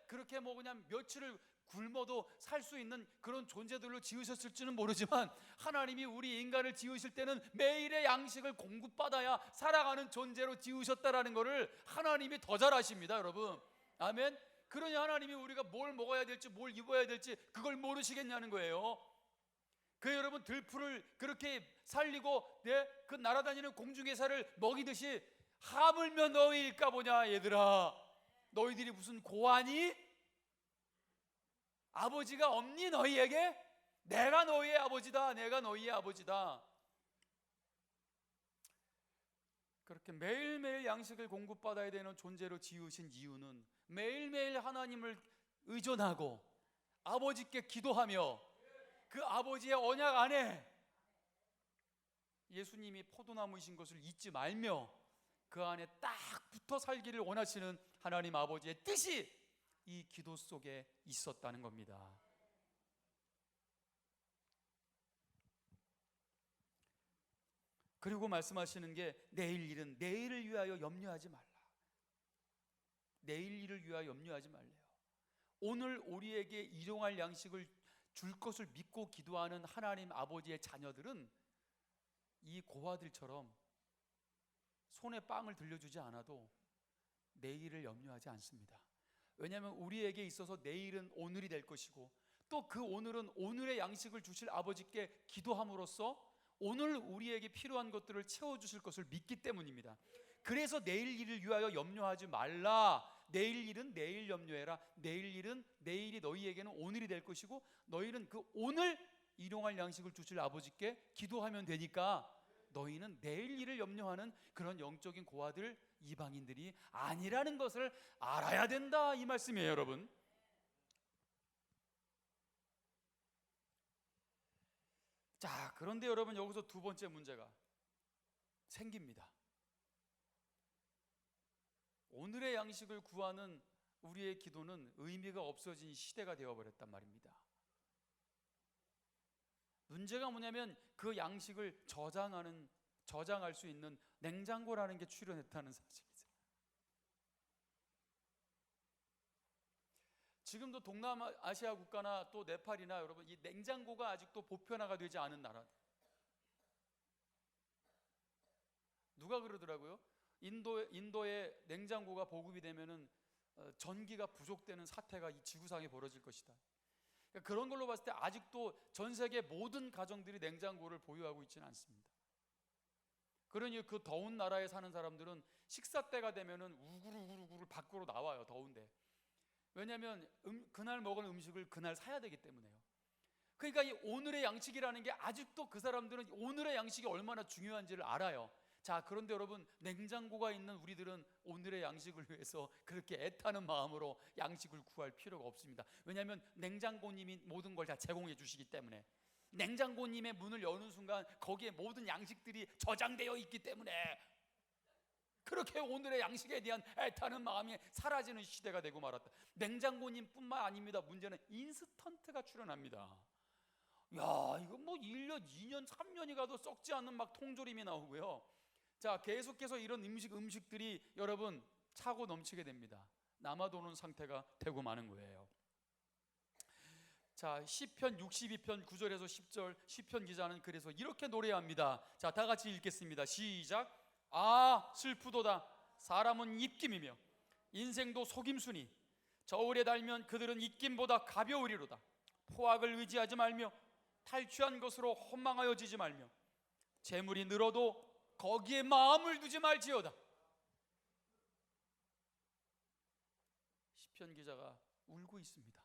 그렇게 뭐 그냥 며칠을 굶어도 살 수 있는 그런 존재들로 지으셨을지는 모르지만, 하나님이 우리 인간을 지으실 때는 매일의 양식을 공급받아야 살아가는 존재로 지으셨다라는 것을 하나님이 더 잘 아십니다, 여러분. 아멘. 그러니 하나님이 우리가 뭘 먹어야 될지 뭘 입어야 될지 그걸 모르시겠냐는 거예요. 그 여러분, 들풀을 그렇게 살리고 그 날아다니는 공중개사를 먹이듯이 하물며 너희일까 보냐. 얘들아, 너희들이 무슨 고아니? 아버지가 없니 너희에게? 내가 너희의 아버지다. 내가 너희의 아버지다. 그렇게 매일매일 양식을 공급받아야 되는 존재로 지으신 이유는 매일매일 하나님을 의존하고 아버지께 기도하며 그 아버지의 언약 안에 예수님이 포도나무이신 것을 잊지 말며 그 안에 딱 붙어 살기를 원하시는 하나님 아버지의 뜻이 이 기도 속에 있었다는 겁니다. 그리고 말씀하시는 게 내일 일은 내일을 위하여 염려하지 말라. 내일 일을 위하여 염려하지 말래요. 오늘 우리에게 일용할 양식을 줄 것을 믿고 기도하는 하나님 아버지의 자녀들은 이 고아들처럼 손에 빵을 들려주지 않아도 내일을 염려하지 않습니다. 왜냐하면 우리에게 있어서 내일은 오늘이 될 것이고 또 그 오늘은 오늘의 양식을 주실 아버지께 기도함으로써 오늘 우리에게 필요한 것들을 채워주실 것을 믿기 때문입니다. 그래서 내일 일을 위하여 염려하지 말라. 내일 일은 내일 염려해라. 내일 일은 내일이 너희에게는 오늘이 될 것이고 너희는 그 오늘 일용할 양식을 주실 아버지께 기도하면 되니까 너희는 내일 일을 염려하는 그런 영적인 고아들, 이방인들이 아니라는 것을 알아야 된다, 이 말씀이에요, 여러분. 자, 그런데 여러분, 여기서 두 번째 문제가 생깁니다. 오늘의 양식을 구하는 우리의 기도는 의미가 없어진 시대가 되어버렸단 말입니다. 문제가 뭐냐면 그 양식을 저장할 수 있는 냉장고라는 게 출현했다는 사실이죠. 지금도 동남아시아 국가나 또 네팔이나 여러분, 이 냉장고가 아직도 보편화가 되지 않은 나라. 누가 그러더라고요? 인도의 냉장고가 보급이 되면은 전기가 부족되는 사태가 이 지구상에 벌어질 것이다. 그러니까 그런 걸로 봤을 때 아직도 전 세계 모든 가정들이 냉장고를 보유하고 있지는 않습니다. 그러니 그 더운 나라에 사는 사람들은 식사 때가 되면은 우구르구르 밖으로 나와요, 더운데. 왜냐하면 그날 먹을 음식을 그날 사야 되기 때문에요. 그러니까 이 오늘의 양식이라는 게 아직도 그 사람들은 오늘의 양식이 얼마나 중요한지를 알아요. 자, 그런데 여러분, 냉장고가 있는 우리들은 오늘의 양식을 위해서 그렇게 애타는 마음으로 양식을 구할 필요가 없습니다. 왜냐하면 냉장고님이 모든 걸 다 제공해 주시기 때문에, 냉장고님의 문을 여는 순간 거기에 모든 양식들이 저장되어 있기 때문에 그렇게 오늘의 양식에 대한 애타는 마음이 사라지는 시대가 되고 말았다. 냉장고님뿐만 아닙니다. 문제는 인스턴트가 출현합니다. 야, 이거 뭐 1년, 2년, 3년이 가도 썩지 않는 막 통조림이 나오고요. 자, 계속해서 이런 음식들이 여러분 차고 넘치게 됩니다. 남아도는 상태가 되고 마는 거예요. 자, 시편 62편 9절에서 10절, 시편 기자는 그래서 이렇게 노래합니다. 자, 다 같이 읽겠습니다. 시작. 아, 슬프도다. 사람은 입김이며 인생도 속임수니 저울에 달면 그들은 입김보다 가벼우리로다. 포악을 의지하지 말며 탈취한 것으로 허망하여지지 말며 재물이 늘어도 거기에 마음을 두지 말지어다. 시편 기자가 울고 있습니다.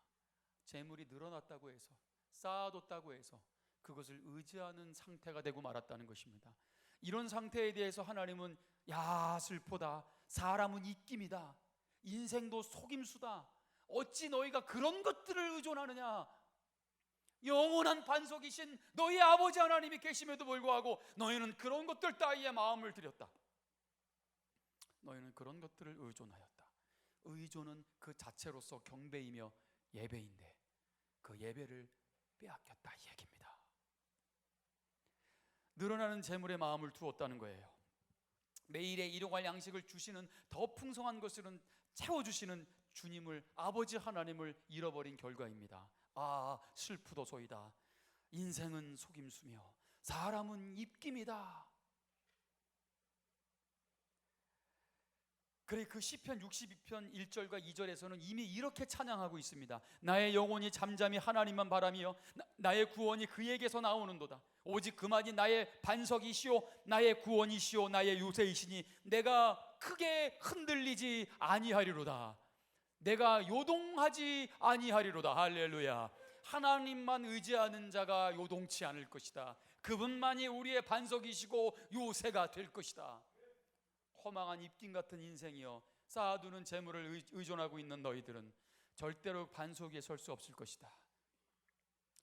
재물이 늘어났다고 해서, 쌓아뒀다고 해서 그것을 의지하는 상태가 되고 말았다는 것입니다. 이런 상태에 대해서 하나님은 야, 슬프다. 사람은 입김이다. 인생도 속임수다. 어찌 너희가 그런 것들을 의존하느냐. 영원한 반석이신 너희 아버지 하나님이 계심에도 불구하고 너희는 그런 것들 따위에 마음을 들였다. 너희는 그런 것들을 의존하였다. 의존은 그 자체로서 경배이며 예배인데 그 예배를 빼앗겼다, 이 얘기입니다. 늘어나는 재물에 마음을 두었다는 거예요. 매일의 일용할 양식을 주시는 더 풍성한 것으로는 채워주시는 주님을, 아버지 하나님을 잃어버린 결과입니다. 아, 슬프도소이다. 인생은 속임수며 사람은 입김이다. 그래, 그 시편 62편 1절과 2절에서는 이미 이렇게 찬양하고 있습니다. 나의 영혼이 잠잠히 하나님만 바라며 나의 구원이 그에게서 나오는도다. 오직 그만이 나의 반석이시오 나의 구원이시오 나의 요새이시니 내가 크게 흔들리지 아니하리로다. 내가 요동하지 아니하리로다. 할렐루야. 하나님만 의지하는 자가 요동치 않을 것이다. 그분만이 우리의 반석이시고 요새가 될 것이다. 허망한 입김 같은 인생이여 쌓아두는 재물을 의존하고 있는 너희들은 절대로 반석 위에 설 수 없을 것이다.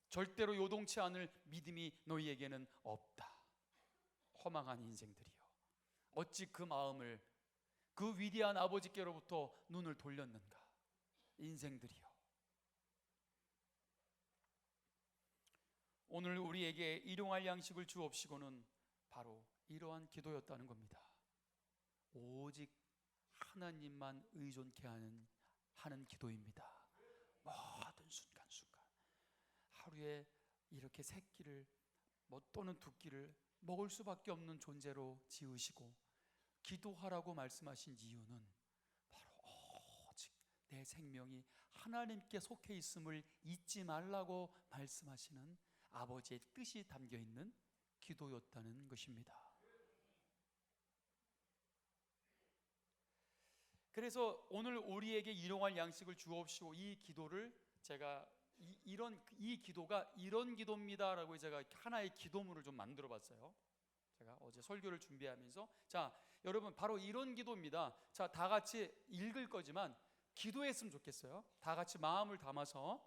절대로 요동치 않을 믿음이 너희에게는 없다. 허망한 인생들이여, 어찌 그 마음을 그 위대한 아버지께로부터 눈을 돌렸는가. 인생들이여, 오늘 우리에게 일용할 양식을 주옵시고는 바로 이러한 기도였다는 겁니다. 오직 하나님만 의존케 하는 기도입니다. 모든 순간순간 하루에 이렇게 세 끼를 또는 두 끼를 먹을 수밖에 없는 존재로 지으시고 기도하라고 말씀하신 이유는 바로 오직 내 생명이 하나님께 속해 있음을 잊지 말라고 말씀하시는 아버지의 뜻이 담겨있는 기도였다는 것입니다. 그래서 오늘 우리에게 일용할 양식을 주옵시고, 이 기도를 제가 이 기도가 이런 기도입니다라고 제가 하나의 기도문을 좀 만들어 봤어요. 제가 어제 설교를 준비하면서. 자, 여러분, 바로 이런 기도입니다. 자, 다 같이 읽을 거지만 기도했으면 좋겠어요. 다 같이 마음을 담아서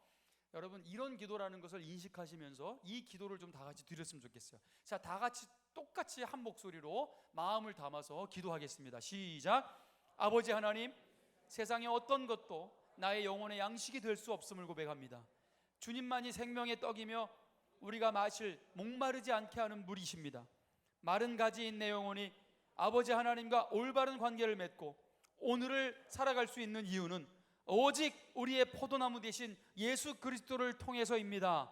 여러분 이런 기도라는 것을 인식하시면서 이 기도를 좀 다 같이 드렸으면 좋겠어요. 자, 다 같이 똑같이 한 목소리로 마음을 담아서 기도하겠습니다. 시작. 아버지 하나님, 세상의 어떤 것도 나의 영혼의 양식이 될 수 없음을 고백합니다. 주님만이 생명의 떡이며 우리가 마실 목마르지 않게 하는 물이십니다. 마른 가지인 내 영혼이 아버지 하나님과 올바른 관계를 맺고 오늘을 살아갈 수 있는 이유는 오직 우리의 포도나무 되신 예수 그리스도를 통해서입니다.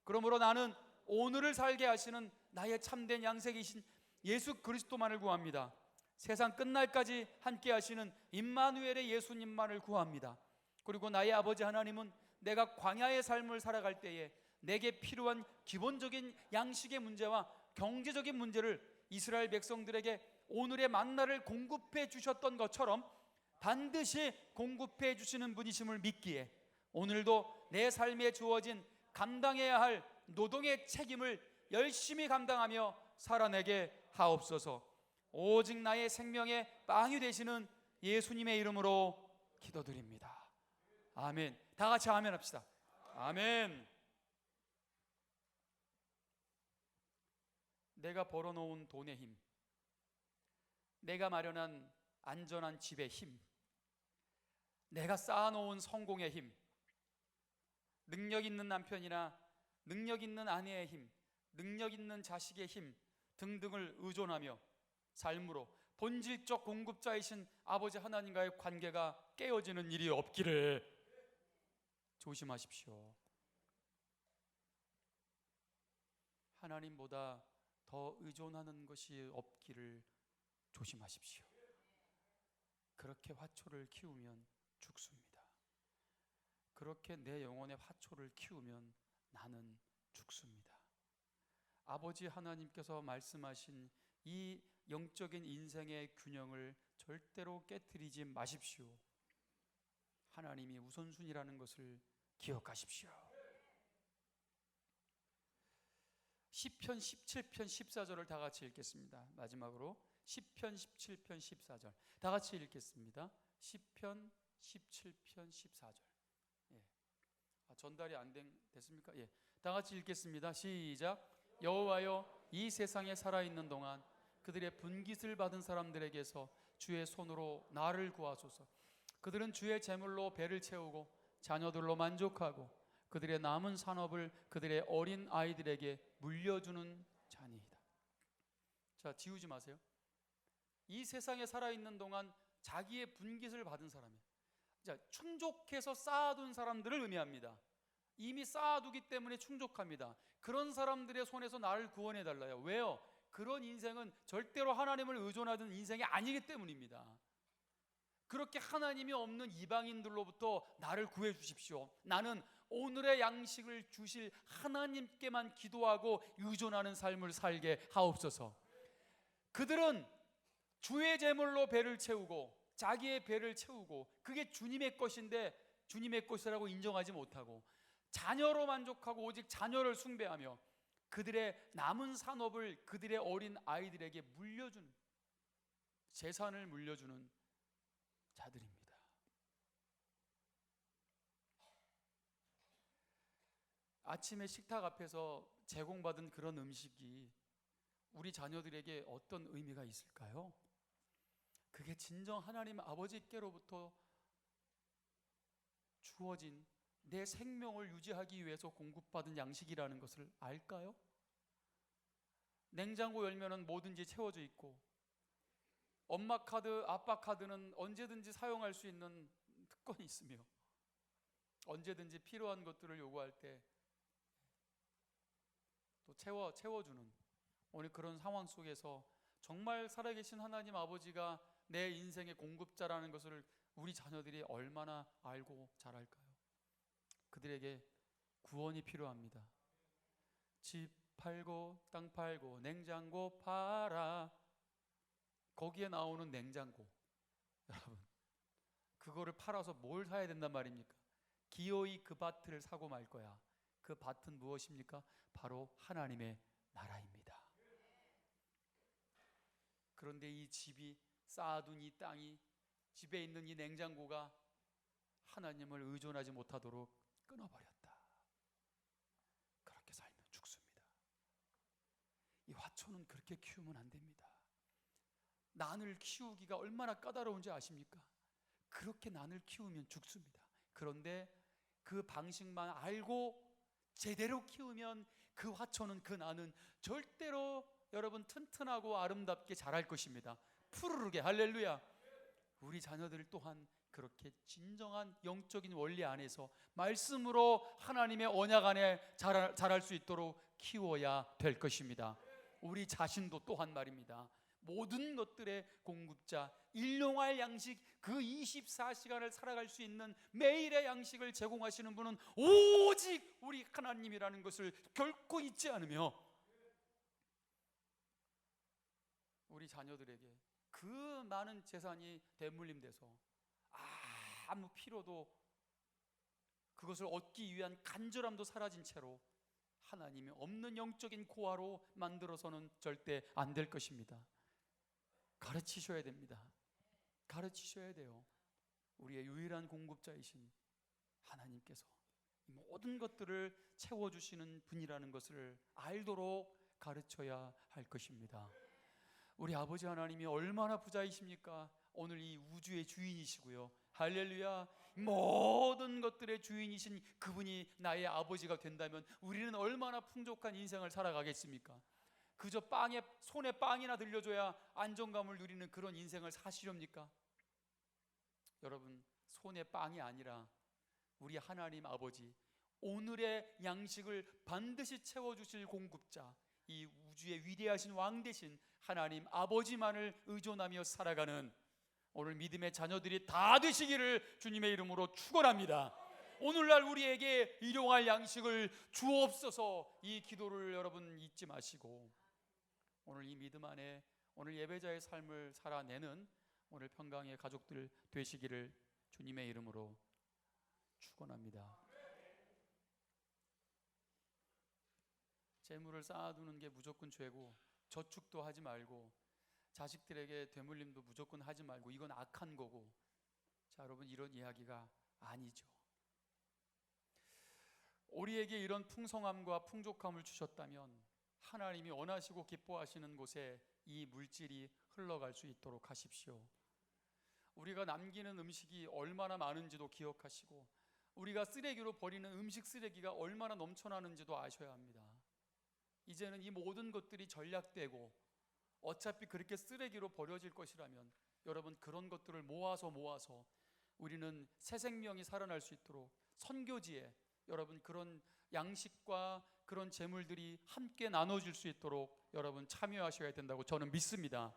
그러므로 나는 오늘을 살게 하시는 나의 참된 양식이신 예수 그리스도만을 구합니다. 세상 끝날까지 함께 하시는 임마누엘의 예수님만을 구합니다. 그리고 나의 아버지 하나님은 내가 광야의 삶을 살아갈 때에 내게 필요한 기본적인 양식의 문제와 경제적인 문제를 이스라엘 백성들에게 오늘의 만나를 공급해 주셨던 것처럼 반드시 공급해 주시는 분이심을 믿기에 오늘도 내 삶에 주어진 감당해야 할 노동의 책임을 열심히 감당하며 살아내게 하옵소서. 오직 나의 생명의 빵이 되시는 예수님의 이름으로 기도드립니다. 아멘. 다 같이 아멘 합시다. 아멘. 내가 벌어놓은 돈의 힘, 내가 마련한 안전한 집의 힘, 내가 쌓아놓은 성공의 힘, 능력 있는 남편이나 능력 있는 아내의 힘, 능력 있는 자식의 힘 등등을 의존하며 삶으로 본질적 공급자이신 아버지 하나님과의 관계가 깨어지는 일이 없기를 조심하십시오. 하나님보다 더 의존하는 것이 없기를 조심하십시오. 그렇게 화초를 키우면 죽습니다. 그렇게 내 영혼의 화초를 키우면 나는 죽습니다. 아버지 하나님께서 말씀하신 이 영적인 인생의 균형을 절대로 깨트리지 마십시오. 하나님이 우선순위라는 것을 기억하십시오. 시편 17편 14절을 다 같이 읽겠습니다. 마지막으로 시편 17편 14절 다 같이 읽겠습니다. 시편 17편 14절. 예. 전달이 안 됐습니까? 예. 다 같이 읽겠습니다. 시작. 여호와여, 이 세상에 살아있는 동안 그들의 분깃을 받은 사람들에게서 주의 손으로 나를 구하소서. 그들은 주의 재물로 배를 채우고 자녀들로 만족하고 그들의 남은 산업을 그들의 어린 아이들에게 물려주는 자니이다. 자, 지우지 마세요. 이 세상에 살아있는 동안 자기의 분깃을 받은 사람이에요. 자, 충족해서 쌓아둔 사람들을 의미합니다. 이미 쌓아두기 때문에 충족합니다. 그런 사람들의 손에서 나를 구원해 달라요. 왜요? 그런 인생은 절대로 하나님을 의존하던 인생이 아니기 때문입니다. 그렇게 하나님이 없는 이방인들로부터 나를 구해 주십시오. 나는 오늘의 양식을 주실 하나님께만 기도하고 의존하는 삶을 살게 하옵소서. 그들은 주의 제물로 배를 채우고 자기의 배를 채우고 그게 주님의 것인데 주님의 것이라고 인정하지 못하고 자녀로 만족하고 오직 자녀를 숭배하며 그들의 남은 산업을 그들의 어린 아이들에게 물려주는, 재산을 물려주는 자들입니다. 아침에 식탁 앞에서 제공받은 그런 음식이 우리 자녀들에게 어떤 의미가 있을까요? 그게 진정 하나님 아버지께로부터 주어진 내 생명을 유지하기 위해서 공급받은 양식이라는 것을 알까요? 냉장고 열면은 뭐든지 채워져 있고 엄마 카드, 아빠 카드는 언제든지 사용할 수 있는 특권이 있으며 언제든지 필요한 것들을 요구할 때 또 채워주는 오늘 그런 상황 속에서 정말 살아계신 하나님 아버지가 내 인생의 공급자라는 것을 우리 자녀들이 얼마나 알고 잘 알까요? 그들에게 구원이 필요합니다. 집 팔고 땅 팔고 냉장고 팔아. 거기에 나오는 냉장고, 여러분 그거를 팔아서 뭘 사야 된단 말입니까? 기어이 그 밭을 사고 말 거야. 그 밭은 무엇입니까? 바로 하나님의 나라입니다. 그런데 이 집이 쌓아둔 이 땅이, 집에 있는 이 냉장고가 하나님을 의존하지 못하도록 끊어버렸다. 그렇게 살면 죽습니다. 이 화초는 그렇게 키우면 안 됩니다. 난을 키우기가 얼마나 까다로운지 아십니까? 그렇게 난을 키우면 죽습니다. 그런데 그 방식만 알고 제대로 키우면 그 화초는, 그 난은 절대로 여러분 튼튼하고 아름답게 자랄 것입니다. 푸르르게. 할렐루야. 우리 자녀들 또한 그렇게 진정한 영적인 원리 안에서 말씀으로 하나님의 언약 안에 자랄 수 있도록 키워야 될 것입니다. 우리 자신도 또한 말입니다. 모든 것들의 공급자, 일용할 양식, 그 24시간을 살아갈 수 있는 매일의 양식을 제공하시는 분은 오직 우리 하나님이라는 것을 결코 잊지 않으며, 우리 자녀들에게 그 많은 재산이 대물림돼서 아무 필요도, 그것을 얻기 위한 간절함도 사라진 채로 하나님이 없는 영적인 고아로 만들어서는 절대 안 될 것입니다. 가르치셔야 됩니다. 가르치셔야 돼요. 우리의 유일한 공급자이신 하나님께서 모든 것들을 채워주시는 분이라는 것을 알도록 가르쳐야 할 것입니다. 우리 아버지 하나님이 얼마나 부자이십니까? 오늘 이 우주의 주인이시고요. 할렐루야. 모든 것들의 주인이신 그분이 나의 아버지가 된다면 우리는 얼마나 풍족한 인생을 살아가겠습니까? 그저 손에 빵이나 들려줘야 안정감을 누리는 그런 인생을 사시렵니까? 여러분, 손에 빵이 아니라 우리 하나님 아버지, 오늘의 양식을 반드시 채워주실 공급자, 이 우주의 위대하신 왕 대신 하나님 아버지만을 의존하며 살아가는 오늘 믿음의 자녀들이 다 되시기를 주님의 이름으로 축원합니다. 오늘날 우리에게 일용할 양식을 주옵소서. 이 기도를 여러분 잊지 마시고, 오늘 이 믿음 안에 오늘 예배자의 삶을 살아내는 오늘 평강의 가족들 되시기를 주님의 이름으로 축원합니다. 재물을 쌓아두는 게 무조건 죄고, 저축도 하지 말고, 자식들에게 되물림도 무조건 하지 말고, 이건 악한 거고. 자, 여러분, 이런 이야기가 아니죠. 우리에게 이런 풍성함과 풍족함을 주셨다면 하나님이 원하시고 기뻐하시는 곳에 이 물질이 흘러갈 수 있도록 하십시오. 우리가 남기는 음식이 얼마나 많은지도 기억하시고, 우리가 쓰레기로 버리는 음식 쓰레기가 얼마나 넘쳐나는지도 아셔야 합니다. 이제는 이 모든 것들이 전략되고 어차피 그렇게 쓰레기로 버려질 것이라면 여러분, 그런 것들을 모아서 우리는 새 생명이 살아날 수 있도록 선교지에 여러분 그런 양식과 그런 재물들이 함께 나눠질 수 있도록 여러분 참여하셔야 된다고 저는 믿습니다.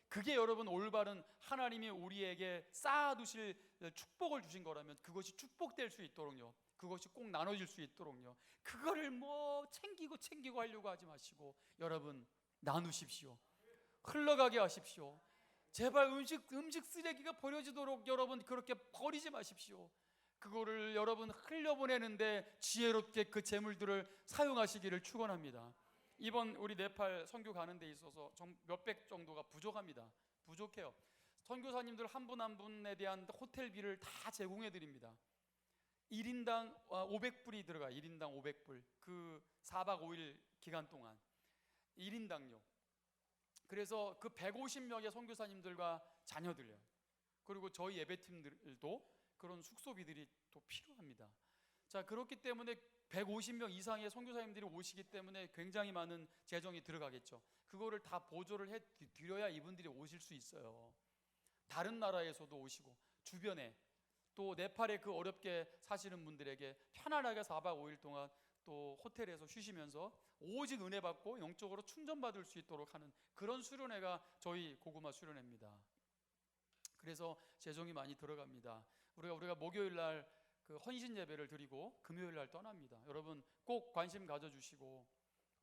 그게 여러분 올바른 하나님이 우리에게 쌓아두실 축복을 주신 거라면 그것이 축복될 수 있도록요, 그것이 꼭 나눠질 수 있도록요, 그거를 뭐 챙기고 하려고 하지 마시고 여러분 나누십시오. 흘러가게 하십시오. 제발 음식 쓰레기가 버려지도록 여러분 그렇게 버리지 마십시오. 그거를 여러분 흘려보내는데 지혜롭게 그 재물들을 사용하시기를 축원합니다. 이번 우리 네팔 선교 가는 데 있어서 몇백 정도가 부족해요. 선교사님들 한 분 한 분에 대한 호텔비를 다 제공해 드립니다. 1인당 500불이 들어가. 1인당 500불. 그 4박 5일 기간 동안 1인당요. 그래서 그 150명의 선교사님들과 자녀들요, 그리고 저희 예배팀들도 그런 숙소비들이 또 필요합니다. 자, 그렇기 때문에 150명 이상의 선교사님들이 오시기 때문에 굉장히 많은 재정이 들어가겠죠. 그거를 다 보조를 해 드려야 이분들이 오실 수 있어요. 다른 나라에서도 오시고, 주변에 또 네팔에 그 어렵게 사시는 분들에게 편안하게 4박 5일 동안 또 호텔에서 쉬시면서 오직 은혜 받고 영적으로 충전받을 수 있도록 하는 그런 수련회가 저희 고구마 수련회입니다. 그래서 재정이 많이 들어갑니다. 우리가 목요일 날 그 헌신 예배를 드리고 금요일 날 떠납니다. 여러분 꼭 관심 가져주시고,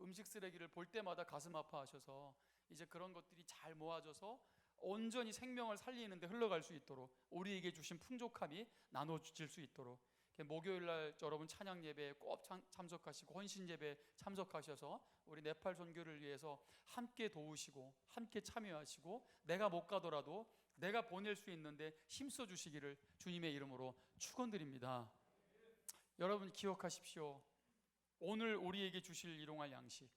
음식 쓰레기를 볼 때마다 가슴 아파하셔서 이제 그런 것들이 잘 모아져서 온전히 생명을 살리는 데 흘러갈 수 있도록, 우리에게 주신 풍족함이 나눠질 수 있도록 목요일 날 여러분 찬양 예배에 꼭 참석하시고 헌신 예배 참석하셔서 우리 네팔 선교를 위해서 함께 도우시고 함께 참여하시고 내가 못 가더라도 내가 보낼 수 있는데 힘써 주시기를 주님의 이름으로 축원드립니다. 여러분 기억하십시오. 오늘 우리에게 주실 일용할 양식,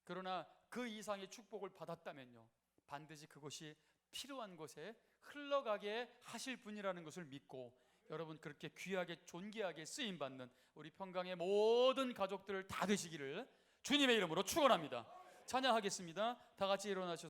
그러나 그 이상의 축복을 받았다면요, 반드시 그것이 필요한 곳에 흘러가게 하실 분이라는 것을 믿고 여러분 그렇게 귀하게 존귀하게 쓰임받는 우리 평강의 모든 가족들 다 되시기를 주님의 이름으로 축원합니다. 찬양하겠습니다. 다 같이 일어나셔서